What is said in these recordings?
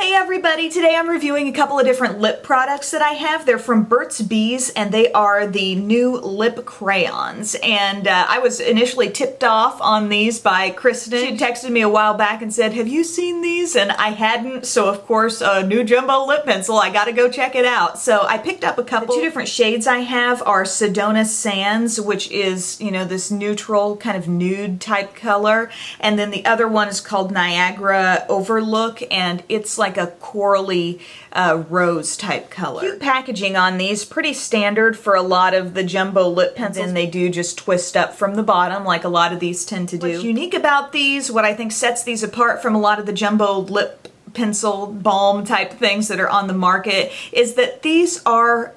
Hey everybody, today I'm reviewing a couple of different lip products that I have. They're from Burt's Bees and they are the new lip crayons. And I was initially tipped off on these by Kristen. She texted me a while back and said, have you seen these? And I hadn't, so of course a new jumbo lip pencil, I gotta go check it out. So I picked up a couple. The two different shades I have are Sedona Sands, which is, you know, this neutral kind of nude type color. And then the other one is called Niagara Overlook and it's like a corally rose type color. Cute packaging on these, pretty standard for a lot of the jumbo lip pencils, and they do just twist up from the bottom like a lot of these tend to do. What's unique about these, what I think sets these apart from a lot of the jumbo lip pencil balm type things that are on the market, is that these are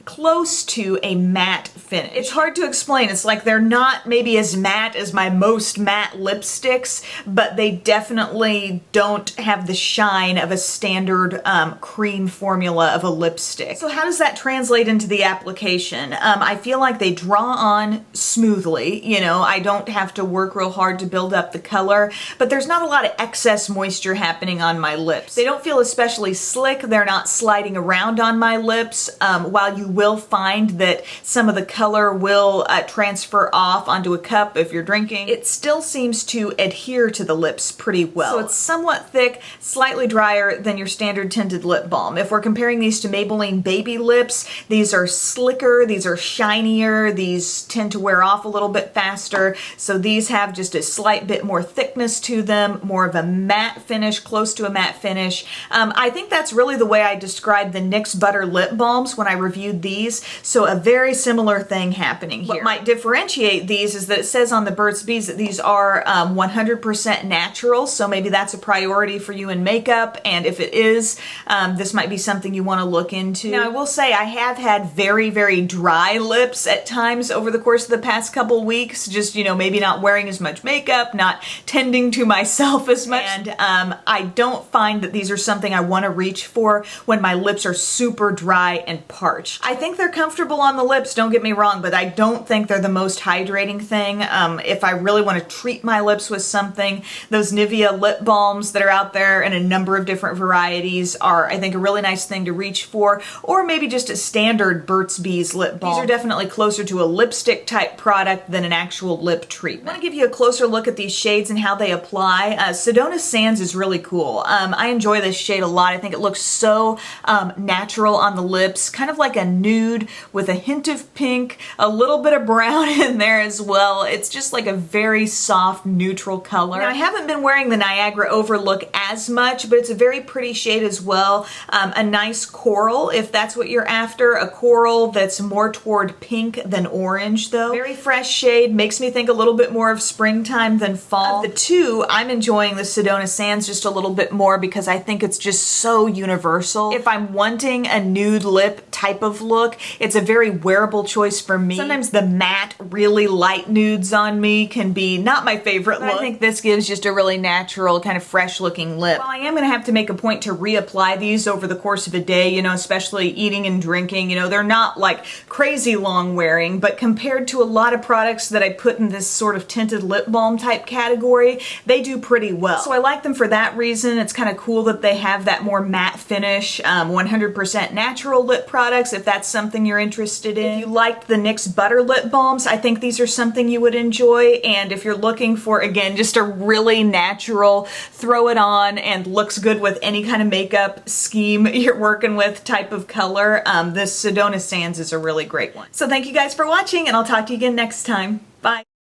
close to a matte finish. It's hard to explain. It's like they're not maybe as matte as my most matte lipsticks, but they definitely don't have the shine of a standard cream formula of a lipstick. So how does that translate into the application? I feel like they draw on smoothly. You know, I don't have to work real hard to build up the color, but there's not a lot of excess moisture happening on my lips. They don't feel especially slick. They're not sliding around on my lips, while you will find that some of the color will transfer off onto a cup if you're drinking. It still seems to adhere to the lips pretty well. So it's somewhat thick, slightly drier than your standard tinted lip balm. If we're comparing these to Maybelline Baby Lips, these are slicker, these are shinier, these tend to wear off a little bit faster. So these have just a slight bit more thickness to them, more of a matte finish, close to a matte finish. I think that's really the way I described the NYX Butter Lip Balms when I reviewed these, so a very similar thing happening here. What might differentiate these is that it says on the Burt's Bees that these are 100% natural, so maybe that's a priority for you in makeup, and if it is, this might be something you want to look into. Now I will say I have had very, very dry lips at times over the course of the past couple weeks, just, you know, maybe not wearing as much makeup, not tending to myself as much, and I don't find that these are something I want to reach for when my lips are super dry and parched. I think they're comfortable on the lips, don't get me wrong, but I don't think they're the most hydrating thing. If I really want to treat my lips with something, those Nivea lip balms that are out there in a number of different varieties are, I think, a really nice thing to reach for, or maybe just a standard Burt's Bees lip balm. These are definitely closer to a lipstick type product than an actual lip treatment. I want to give you a closer look at these shades and how they apply. Sedona Sands is really cool. I enjoy this shade a lot. I think it looks so natural on the lips, kind of like a nude with a hint of pink, a little bit of brown in there as well. It's just like a very soft, neutral color. Now, I haven't been wearing the Niagara Overlook as much, but it's a very pretty shade as well. A nice coral, if that's what you're after. A coral that's more toward pink than orange, though. Very fresh shade, makes me think a little bit more of springtime than fall. Of the two, I'm enjoying the Sedona Sands just a little bit more because I think it's just so universal. If I'm wanting a nude lip type of look, it's a very wearable choice for me. Sometimes the matte, really light nudes on me can be not my favorite look. I think this gives just a really natural, kind of fresh looking lip. Well, I am gonna have to make a point to reapply these over the course of a day, you know, especially eating and drinking. You know, they're not like crazy long wearing, but compared to a lot of products that I put in this sort of tinted lip balm type category, they do pretty well. So I like them for that reason. It's kind of cool that they have that more matte finish, 100% natural lip products, if that's something you're interested in. If you liked the NYX Butter Lip Balms, I think these are something you would enjoy. And if you're looking for, again, just a really natural, throw it on and looks good with any kind of makeup scheme you're working with type of color, this Sedona Sands is a really great one. So thank you guys for watching, and I'll talk to you again next time. Bye.